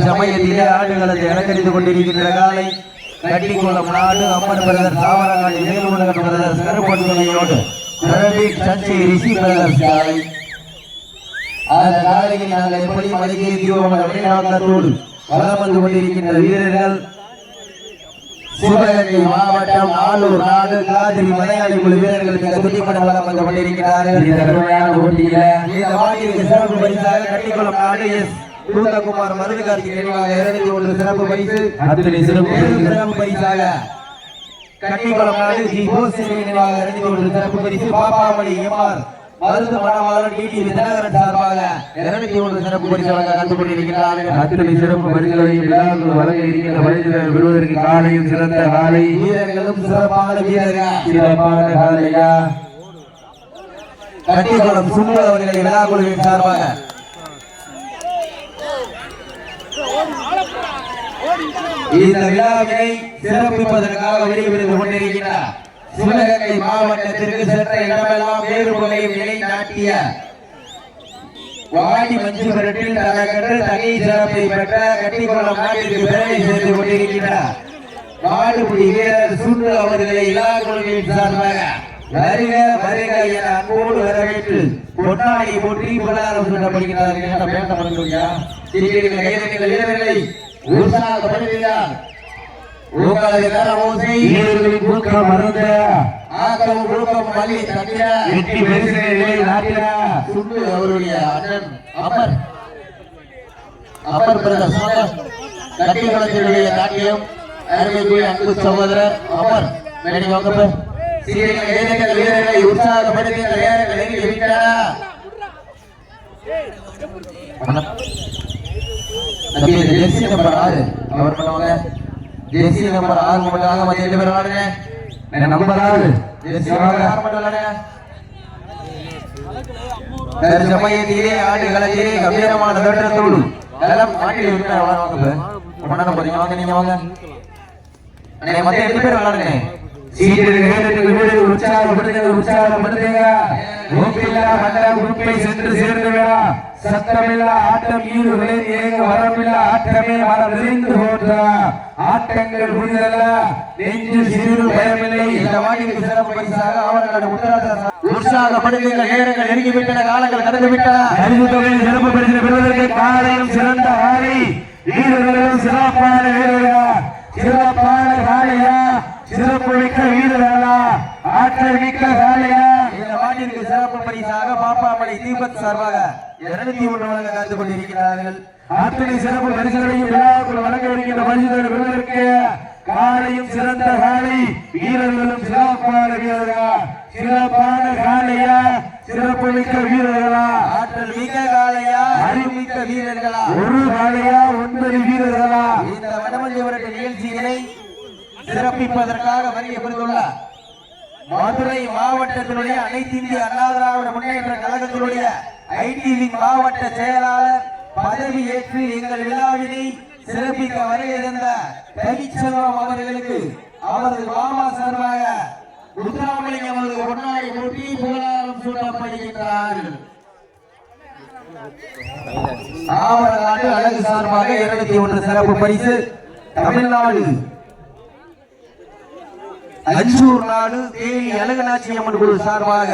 சமயத்திலே ஆடுகளத்தை அலங்கரித்துக் கொண்டிருக்கின்ற காலை கட்டிக்குளம் நாடு அம்மன் பிரதர் சாவரங்காடி வேலுமணகன் பிரதர் கருப்பட்டுமையோடு ரிஷி பிரதர்ஸ் காலை அந்த காலையை நாங்கள் எப்படி மதிக்கிறோம் வளம் வந்து கொண்டிருக்கின்ற வீரர்கள் சிவகங்கை மாவட்டம் ஆலூர் நாடு காதிரி மலையாளி குழு வீரர்கள் மிக துடிப்பட வளம் வந்து கொண்டிருக்கிறார்கள். இந்த கடுமையான போட்டியில இந்த வாக்கிற்கு சிறப்பு பரிசாக கட்டிக்குளம் நாடு எஸ் தூதகுமார் மருதுகாட்சி நினைவாக 201 சிறப்பு பரிசு, சிறப்பு பரிசாக கட்டிக்குளம் நாடு ஜி போசினி நினைவாக 201 சிறப்பு பரிசு, பாப்பாமணி எம்ஆர் மருது மணவாளர் டிடி விஜயநகரன் சார்பாக 201 சிறப்பு பரிசு வழங்க கண்டு கொண்டிருக்கிறார்கள். அத்தனை சிறப்பு பரிசுகளையும் விழாக்கள் வழங்க இருக்கின்ற பரிசுகள் பெறுவதற்கு காலையும் சிறந்த காலை, வீரர்களும் சிறப்பான வீரர்கள், சிறப்பான காலையா கட்டிக்குளம் சுண்டு அவர்களை விழா குழுவின் சார்பாக இந்த விழாவினை சிறப்பிப்பதற்காக வெளிவந்து கொண்டிருக்கிறார். சிவகங்கை மாவட்டத்திற்கு சென்ற இடமெல்லாம் வேறு வகையும் நிலைநாட்டிய வாடி மஞ்சு விரட்டில் தனக்கென்று தனி சிறப்பை பெற்ற கட்டிக்குளம் நாட்டிற்கு பெருமை சேர்த்து கொண்டிருக்கிறார். மாடுபிடி வீரர் சுண்டு அவர்களை இலா குழுவின் சார்பாக வருக வருக என அன்போடு வரவேற்று பொன்னாடி போற்றி புகழாரம் சொல்லப்படுகிறார்கள் என்ற பேசப்படுகிறார். வீரர்களை உற்சாகப்படுகிறார். அவருடைய அண்ணன் அமர் அமர் பிரதர் கட்டிக்குளத்தினுடைய நாட்டியம் அன்பு சகோதரர் அமர் வீரர்களை உற்சாகப்படுத்துகின்ற ஜெர்சி நம்பர் 6 அவர் பண்ணுவாங்க. ஜெர்சி நம்பர் 6 மட்டும் மதிய 2 பேர் விளையாடுங்க. நம்பர் 6 ஜெர்சி நம்பர் 6 மட்டும் விளையாடுங்க. சமயத்திலே ஆடுகளத்திலே கம்பீரமான தோற்றத்தோடு களம் ஆட்டில் இருக்கிற வாங்க பண்ண போறீங்க. வாங்க நீங்க வாங்க. மதிய 2 பேர் விளையாடுங்க. உற்சாகப்படுத்துங்க. சென்று சேர்ந்து வேணா சத்தமில்லா ஆட்டம் ஈடு விளைய வரமில்லா ஆட்டமே மனம் நிறைந்து போற்றா ஆட்டங்கள் புரிதல்ல நெஞ்சு சிறு பயமில்லை. இந்த வாடிக்கு சிறப்பு பரிசாக அவர்களோட உற்சாகப்படுத்துகிற நேரங்கள் நெருங்கிவிட்டன, காலங்கள் கடந்து விட்டன. சிறப்பு பரிசு பெறுவதற்கு காலையும் சிறந்த காலை, வீரர்களும் சிறப்பான வீரர்கள், சிறப்பான காலையா, சிறப்பு மிக்க வீரர்களா, ஆற்றல் மிக்க காலையா. இந்த வாடிற்கு சிறப்பு பரிசாக பாப்பாமணி தீபக் சார்பாக 201 வழங்க காத்து கொண்டிருக்கிறார்கள். அத்தனை சிறப்பு பரிசுகளையும் விழாக்குள் வழங்க இருக்கின்ற பரிசுகளை பெறுவதற்கு காலையும் சிறந்த காலை, வீரர்களும் சிறப்பான வீரர்களா, சிறப்பான காலையா, சிறப்பு மிக்க வீரர்களா, ஆற்றல் மிக்க காலையா, அறிவுமிக்க வீரர்களா, ஒரு காலையா 9 வீரர்களா. இந்த வடமஞ்சு விரட்டு நிகழ்ச்சிகளை சிறப்பிப்பதற்காக வருகை புரிந்துள்ளார் மதுரை மாவட்டத்தினுடைய அனைத்து இந்திய அண்ணா திராவிட முன்னேற்ற கழகத்தினுடைய ஐடிவி மாவட்ட செயலாளர் பதவி ஏற்று எங்கள் விழாவினை சிறப்பிக்க வருகை இருந்த ரவிச்சந்திரம் அவர்களுக்கு அவரது மாமா சார்பாக முத்துராமலிங்கம் அவர்கள் பொன்னாடி போட்டி புகழாரம் சூட்டப்படுகின்றார்கள். ஆவரநாடு அழகு சார்பாக 201 சிறப்பு பரிசு, தமிழ்நாடு அஞ்சூர் நாடு தேனி அழகநாச்சி அம்மன் குழு சார்பாக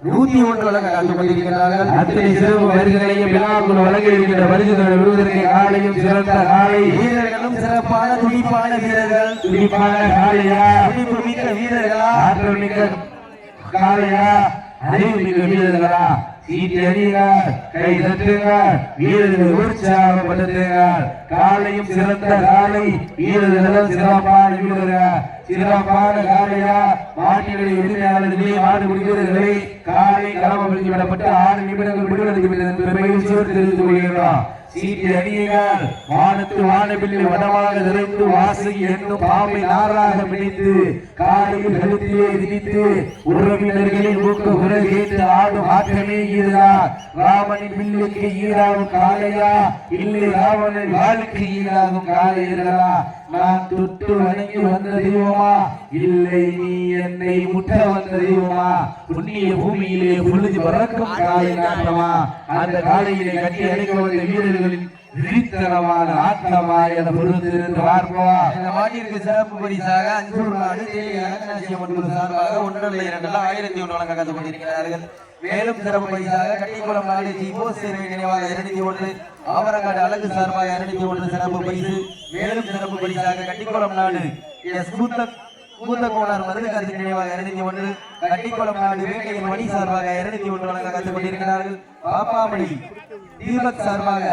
101 வழங்க கண்டு கொண்டிருக்கிறார்கள். அத்தனை சிறப்பு பரிசுகளையும் விழாக்குள் வழங்க இருக்கின்ற பரிசுகளை பெறுவதற்கு காலையும் சிறந்த காலை, வீரர்களும் சிறப்பான துடிப்பான வீரர்கள், துடிப்பான காலையா, துடிப்பு மிக்க வீரர்களா, ஆற்றல் மிக்க காலையா, அறிவு மிக்க வீரர்களா. சீட்டி அணியுங்கள், கை தட்டுங்கள், வீரர்களை உற்சாகப்படுத்துங்கள். காலையும் சிறந்த காலை, வீரர்களும் சிறப்பான வீரர்கள், சிறப்பான காலையா, மாட்டினுடைய உரிமையாளர்களே, மாடு குடிவீரர்களே, காலை களமளித்து விடப்பட்டு 6 நிமிடங்கள் விடுவதற்கு தெரிவித்துக் கொள்கிறோம். சீட்டி அணியுங்கள், வானத்து வானபில்லி வடமாக நிறைந்து வாசகி என்னும் பாம்பை நாராக பிடித்து காலையில் கழுத்திலே திணித்து உறவினர்களின் ஊக்க உறவு ஏற்று ஆடும் ஆற்றமே ஈடுதான். ராமனின் வில்லுக்கு ஈடாகும் காலையா, இல்லை ராவணன் வாழ்க்கை ஈடாகும் காலையர்களா. நான் தொட்டு வணங்கி வந்த தெய்வமா, இல்லை நீ என்னை முட்ட வந்த தெய்வமா. புண்ணிய பூமியிலே பொழுது பறக்கும் காலை நாட்டமா. அந்த காலையிலே கட்டி அணைக்க வந்த விரித்தனமான ஆட்டமாக பொறுத்திருந்து பார்ப்போம். இந்த மாட்டிற்கு சிறப்பு பரிசாக அஞ்சூர் நாடு சார்பாக 1,2,1001 வழங்க கற்றுக் கொண்டிருக்கிறார்கள். மேலும் சிறப்பு பரிசாக கட்டிக்குளம் நாடு ஜீவோ சேவை நினைவாக 201, ஆவரங்காடு அழகு சார்பாக 201 சிறப்பு பரிசு. மேலும் சிறப்பு பரிசாக கட்டிக்குளம் நாடு எஸ் கூத்தகோணர் மருதுகாட்சி நினைவாக 201, கட்டிக்குளம் நாடு வேட்டையின் மணி சார்பாக 201 வழங்க கற்றுக் கொண்டிருக்கிறார்கள். பாப்பாமணி தீபக் சார்பாக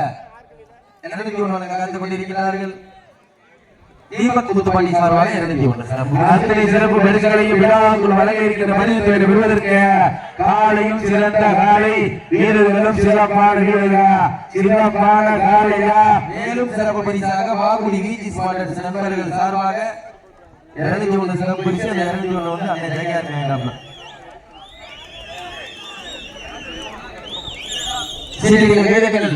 201 வழங்க கற்றுக் கொண்டிருக்கிறார்கள். தீபக் முத்துப்பாண்டி சார்பாக 201 சிறப்பு. அத்தனை சிறப்பு பரிசுகளையும் விழாக்குள் வழங்க இருக்கிற பரிசுகளை பெறுவதற்கு காலையும் சிறந்த காலை, வீரர்களும் சிறப்பான வீரர்கள், சிறப்பான காலையா. மேலும் சிறப்பு பரிசாக வாகுடி விஜி ஸ்மார்ட் நண்பர்கள் சார்பாக 201 சிறப்பு பரிசு. அந்த 201 வந்து அந்த ஜெயகாந்த் வேண்டாம். வீரர்கள்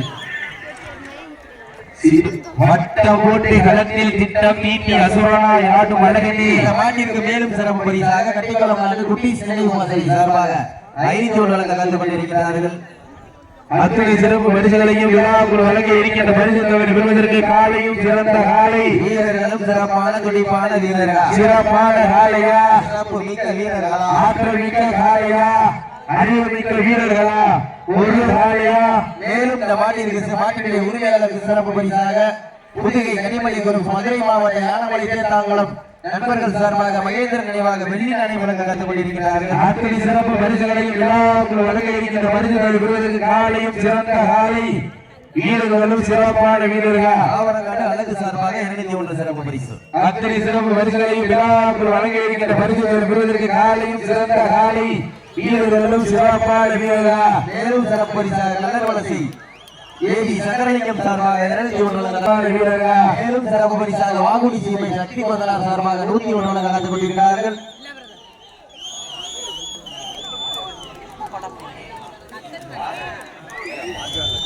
வட்ட போட்டி களத்தில் திட்டம் தீட்டி அசுரனாய் ஆடும் அழகனே. இந்த மாட்டிற்கு மேலும் சிறப்பு பரிசாக கட்டிக்குளம் நாடு குட்டி சிலை சார்பாக 501 வழங்க கலந்து கொண்டிருக்கிறார்கள். அத்தனை சிறப்பு பரிசுகளையும் விழாக்குள் வழங்க இருக்கின்ற பரிசு தவிர பெறுவதற்கு காலையும் சிறந்த காலை, வீரர்களும் சிறப்பான துடிப்பான வீரர்கள், சிறப்பான காலையா, சிறப்பு மிக்க வீரர்களா, ஆற்றல் மிக்க காலையா, அறிவு மிக்க வீரர்களா, ஒரு காலையா. மேலும் இந்த மாட்டினுடைய உரிமையாளருக்கு சிறப்பு பரிசாக புதுகை கனிமொழி குரு மதுரை மாவட்ட யானமலை தேத்தாங்குளம் நண்பர்கள் சார்பாக மகேந்திரன் நினைவாக வெள்ளி நாணை வழங்க கற்றுக் கொண்டிருக்கிறார்கள். அத்தனை சிறப்பு பரிசுகளையும் விழாக்குள் வழங்க இருக்கின்ற பரிசுகளை பெறுவதற்கு காலையும் சிறந்த காலை, வீரர்களும் சிறப்பான வீரர்கள், ஆவரங்காடு அழகு சார்பாக 201 சிறப்பு பரிசு. அத்தனை சிறப்பு பரிசுகளையும் விழாக்குள் வழங்க இருக்கின்ற பரிசுகளை பெறுவதற்கு காலையும் சிறந்த காலை, வீரர்களும் சிறப்பான வீரர்கள். மேலும் சிறப்பு பரிசாக நல்ல வளர்ச்சி ஏபி சங்கரலிங்கம் சார்பாக 201 வீரர்கள். மேலும் சிறப்பு பரிசாக வாகுடி சீமை சக்தி முதலார் சார்பாக 101 வழங்க கற்றுக் கொண்டிருக்கிறார்கள்.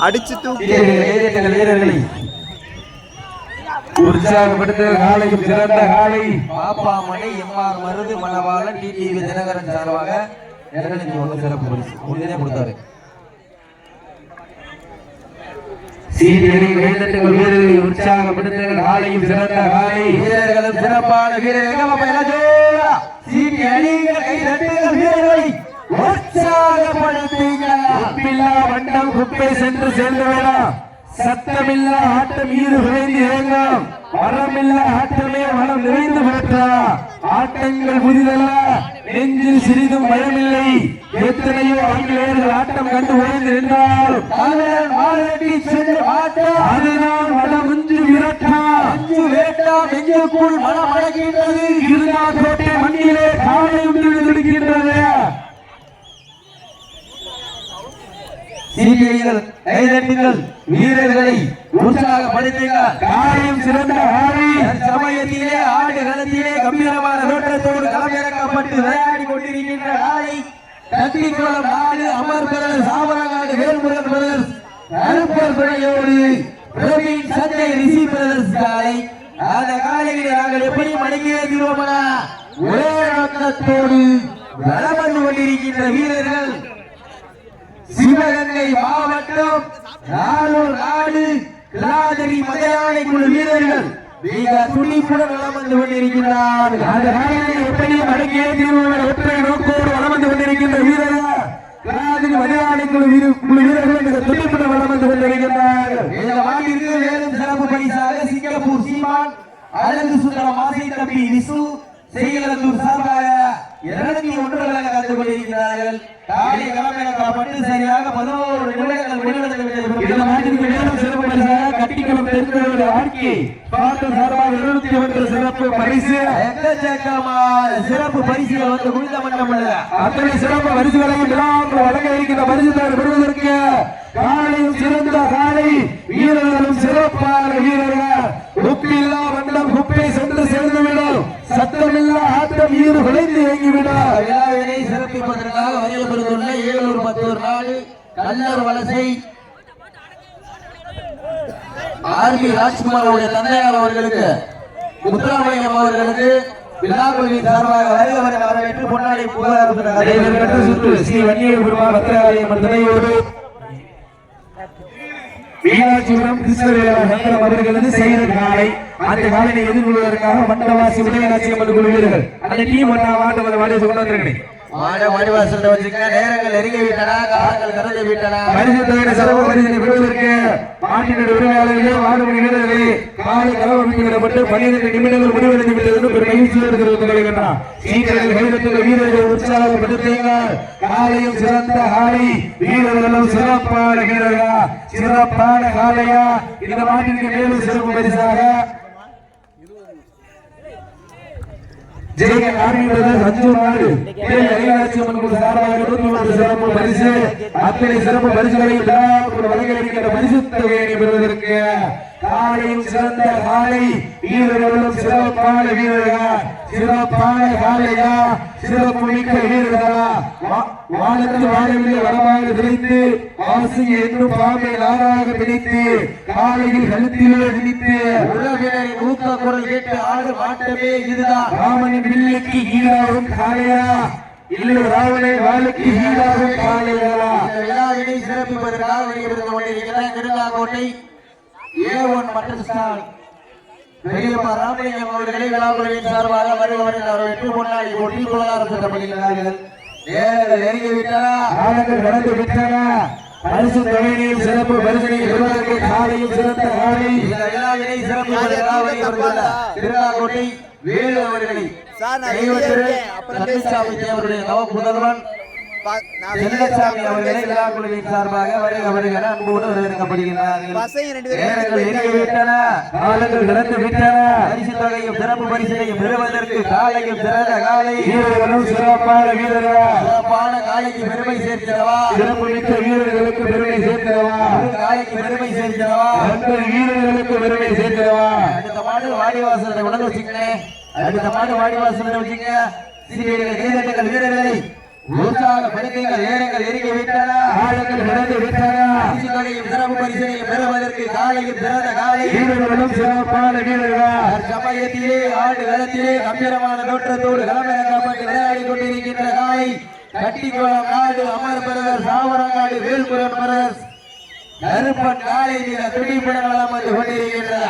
அடிச்சு தூக்கி வீரர்களை உற்சாகப்படுத்த காலையும் சிறந்த காலை, பாப்பாமணி எம்ஆர் மருது மணவாளன் டிடிவி தினகரன் சார்பாக 201 சிறப்பு பரிசு உடனே கொடுத்தாரு. வீரர்களை உற்சாகப்படுத்த காலையும் சிறந்த காலை, வீரர்களும் சிறப்பான வீரர்கள் வீரர்களை உற்சாகப்படுத்துங்கள். வண்டம் குப்பை சென்று சேர்ந்து வேணாம், சத்தமில்லா ஆட்டம் ஈடு விரைந்து இறங்கும், வரமில்லா ஆட்டமே மனம் நிறைந்து பெற்றா. ஆட்டங்கள் புதிதல்ல, நெஞ்சில் சிறிதும் பயமில்லை. எத்தனையோ ஆங்கிலேயர்கள் ஆட்டம் கண்டு உழைந்து நின்றால் அதுதான் வடமுஞ்சு விரட்டா, நெஞ்சுக்குள் மனம் அடங்குகின்றது. கோட்டை மண்ணிலே காலை உண்டு விழுந்திருக்கின்றது. வீரர்களை உற்சாகப்படுத்துங்கள். காலையும் சிறந்த காலை, சமயத்திலே ஆடு களத்திலே கம்பீரமான தோற்றத்தோடு களமிறக்கப்பட்டு விளையாடி கொண்டிருக்கின்ற காலை கத்திக்குளம் நாடு அமர் பிரதர்ஸ், ஆவரங்காடு வேல்முருகன் பிரதர்ஸ், அருப்பர் பிழையோடு பிரவீன் சஞ்சை ரிஷி பிரதர்ஸ் காலை. அந்த காலைகளை நாங்கள் எப்படி மடங்கியிருக்கிறோம்னா ஒரே நோக்கத்தோடு வலம் வந்து கொண்டிருக்கின்ற வீரர்கள் சிவகங்கை மாவட்டம் நாளூர் நாடு கிளாதரி மதையானை குழு வீரர்கள் மிக துணிப்புடன் வலம் வந்து கொண்டிருக்கிறார்கள். அந்த காலையை எப்படி மடங்கிய ஒற்றை நோக்கோடு வலம் வந்து கொண்டிருக்கின்ற வீரர்கள் கிளாதரி மதையானை குழு வீரர்கள் மிக துணிப்புடன் வலம் வந்து கொண்டிருக்கின்றார்கள். இந்த மாட்டிற்கு மேலும் சிறப்பு பரிசாக சிங்கப்பூர் சீமான், அழகு சுந்தரம் ஆசை தம்பி விசு, செய்யலத்தூர் சார்பாக 201 வழங்க கற்றுக் கொண்டிருக்கிறார்கள். காலை களமிறக்கப்பட்டு சரியாக 11 நிமிடங்கள் கட்டிக்குளம் தெற்கு ஆட்சி சார்பாக 201 சிறப்பு பரிசு. எக்கச்சக்கமான சிறப்பு பரிசுகள் வந்து குவிந்த மன்றம். அத்தனை சிறப்பு பரிசுகளையும் விழாக்கள் வழங்க இருக்கின்ற பரிசு பெறுவதற்கு காலையும் சிறந்த காலை, வீரர்களும் சிறப்பான வீரர்கள், உப்பில்லா வண்டம் குப்பை சென்று சேர்ந்துவிடும், சத்தமில்லா ஆட்டம் ஈடு விளைந்து இயங்கிவிடும். விழாவினை சிறப்பிப்பதற்காக வரையப்பட்டுள்ள ஏழூர் 10 நாடு கல்லர் வலசை ஆர்பி ராஜ்குமார் அவருடைய தந்தையார் அவர்களுக்கு, முத்துராமலிங்கம் அவர்களுக்கு விழாக்குழுவின் சார்பாக வருகிறவரை வரவேற்று பொன்னாடி புகழ் ஸ்ரீ வன்னியர் பெருமாள் பத்திராலயம் துணையோடு மீனாட்சிபுரம் கிருஷ்ணவேலா நகரம் அவர்களது செய்த காலை அந்த காலையை எதிர்கொள்வதற்காக மண்டவாசி உதயநாச்சி அம்மன் குழு வீரர்கள் அந்த டீம் வாடி கொண்டு வந்திருக்கிறேன். மணிவாசல் வச்சுக்க நேரங்கள் நெருங்கி விட்டன, காலங்கள் கடந்து விட்டன. பரிசு தொகையை சிறப்பு பரிசினை பெறுவதற்கு மாட்டினுடைய உரிமையாளர்களே வாடுமணி வீரர்களே காலை கலவரப்பட்டு 12 நிமிடங்கள் முடிவடைந்து விட்டது ஒரு மகிழ்ச்சியோடு தெரிவித்துக் சீக்கிரங்கள் கைதட்டுள்ள வீரர்கள் உற்சாகப்படுத்துங்கள். காலையும் சிறந்த காலை, வீரர்களும் சிறப்பான வீரர்களா, சிறப்பான காலையா. இந்த மாட்டிற்கு மேலும் சிறப்பு பரிசாக ஜெயன் ஆர்மி பிரதர்ஸ் அஞ்சூர் நாடு சிறப்பு பரிசு. அத்தனை சிறப்பு பரிசுகளை வழங்கப்படுகின்ற பரிசு தொகையை பெறுவதற்கு காலையும் சிறந்த காலை, வீரர்களும் சிறப்பான வீரர்களா, சிறப்பான காலையா, சிறப்பு மிக்க வீரர்களா. வானத்தில் வாழவில்லை வளமாக விளைத்து ஆசை என்னும் பாம்பை நாராக பிடித்து காலையில் கழுத்திலே விழித்து உலகினரின் ஊக்க குரல் கேட்டு ஆடு மாட்டமே இதுதான். ராமனின் வில்லுக்கு ஈடாகும் காலையா, இல்லை ராவணை வாளுக்கு ஈடாகும் காலையா. இந்த விழாவினை சிறப்பிப்பதற்காக வெளியிருந்து கொண்டிருக்கிற திருநாகோட்டை A1 மட்டன் ஸ்டால் பெரியப்பா ராமலிங்கம் அவர்களை விழாக்குழுவின் சார்பாக வருபவர்கள் வரவேற்று முன்னாடி போட்டி கொள்ளாரம் செல்லப்படுகிறார்கள். நேரங்கள் நெருங்கி விட்டன, காலங்கள் கடந்து விட்டன. பரிசு தொகையினையும் சிறப்பு பரிசினை பெறுவதற்கு காலையும் சிறந்த காலை. இந்த விழாவினை சிறப்பிப்பதற்காக வெளியிட்டுள்ள திருநாகோட்டை வேலு அவர்களை சத்யசாமி தேவருடைய நவ முதல்வன் செல்லசாமி அவர்களை விழாக்குழுவின் சார்பாக வருகிற அன்போடு வரவேற்கப்படுகிறார்கள். நேரங்கள் நெருங்கி விட்டன, காலங்கள் கடந்து விட்டன. பரிசு தொகையும் சிறப்பு பரிசினையும் பெறுவதற்கு காலையும் சிறந்த காலை, வீரர்களும் சிறப்பான வீரர்களா, சிறப்பான காலைக்கு பெருமை சேர்க்கிறவா, சிறப்பு மிக்க வீரர்களுக்கு பெருமை சேர்க்கிறவா, காலைக்கு பெருமை சேர்க்கிறவா, வீரர்களுக்கு பெருமை சேர்க்கிறவா. அடுத்த மாடு வாடிவாசலை உணர்ந்து வச்சுக்கணே. அடுத்த மாடு வாடிவாசலை வச்சுக்க. சீரியர்கள் வீரர்களை உற்சாகப்படுத்துங்கள். நேரங்கள் நெருங்கி விட்டன, காலங்கள் கடந்து விட்டன. பரிசு தொகையும் சிறப்பு பரிசினையும் பெறுவதற்கு காலையும் சிறந்த காலை, வீரர்களும் சிறப்பான வீரர்களா, சமயத்திலே ஆடு களத்திலே கம்பீரமான தோற்றத்தோடு களமிறக்கப்பட்டு விளையாடி கொண்டிருக்கின்ற காலை கட்டிக்குளம் நாடு அமர் பிரதர்ஸ், சாவரங்காடு வேல்புரம் பிரதர்ஸ் கருப்பன் காலை மீது துடிப்புடன் வளம் வந்து கொண்டிருக்கின்றன.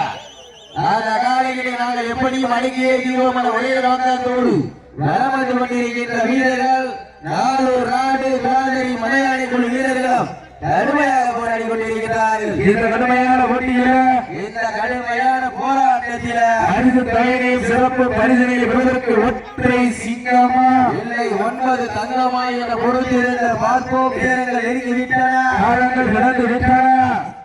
அந்த காலையிலே நாங்கள் எப்படியும் அடங்கியே தீவோம் என ஒரே நோக்கத்தோடு வளம் வந்து கொண்டிருக்கின்ற வீரர்கள் நாளூர் நாடு பிராதரி மலையாளி குழு வீரர்களும் கடுமையாக போராடி கொண்டிருக்கிறார்கள். இந்த கடுமையான போட்டியில, இந்த கடுமையான போராட்டத்தில பரிசு தொகையினையும் சிறப்பு பரிசினை பெறுவதற்கு ஒற்றை சிங்கமா, இல்லை 9 தங்கமா என பொறுத்திருந்த பார்ப்போம். வீரர்கள் நெருங்கி விட்டன, காலங்கள் கடந்து விட்டன.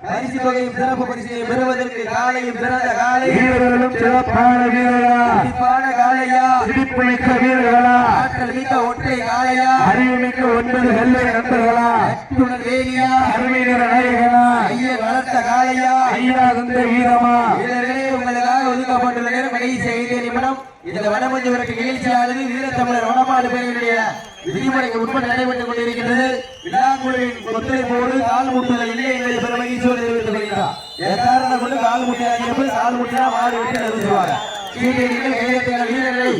பரிசு தொகையும் சிறப்பு பரிசினை பெறுவதற்கு காலையும் சிறந்த காலை, வீரர்களும் சிறப்பான வீரர்களா, சிறப்பான காலையா, சிரிப்பு மிக்க வீரர்களா, ஆற்றல் மிக்க ஒற்றை காலையா, அறிவு மிக்க 9 வெள்ளை நண்பர்களா, அத்துடன் வேலியா, அருமையினர் நாயகனா, ஐயர் வளர்த்த காலையா. ஐயா தந்த வீரமா. வீரர்களே, உங்களுக்காக ஒதுக்கப்பட்டுள்ள நேரம் கடைசி 5 நிமிடம். இந்த வடமஞ்சு விரட்டு நிகழ்ச்சியானது வீரத்தமிழர் வடமாடு பேருடைய விதிமுறைக்கு உட்பட்டு நடைபெற்றுக் கொண்டிருக்கிறது. விழாக்குழுவின் ஒத்துழைப்போடு கால் முட்டுதல் இல்லை என்பதை பெரும் மகிழ்ச்சியோடு தெரிவித்துக் கொள்கிறார். எக்காரணம் கொண்டு கால் முட்டியாகிய கால் முட்டியா மாடு விட்டு நிறுத்துவாங்க. சீட்டியடிகள் கையெழுத்துங்கள், வீரர்களை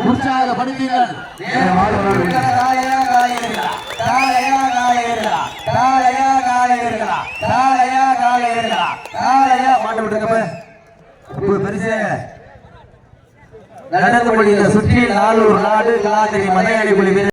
உற்சாகப்படுத்துங்கள். காலையா காலையா காலையா காலையா காலையா காலையா காலையா காலையா காலையா மாட்டு விட்டுருக்கப்ப பெருசு நடந்து முடிந்த சுற்றி நாளூர் நாடு கலாதிரி மலையாளி குழு வீரர்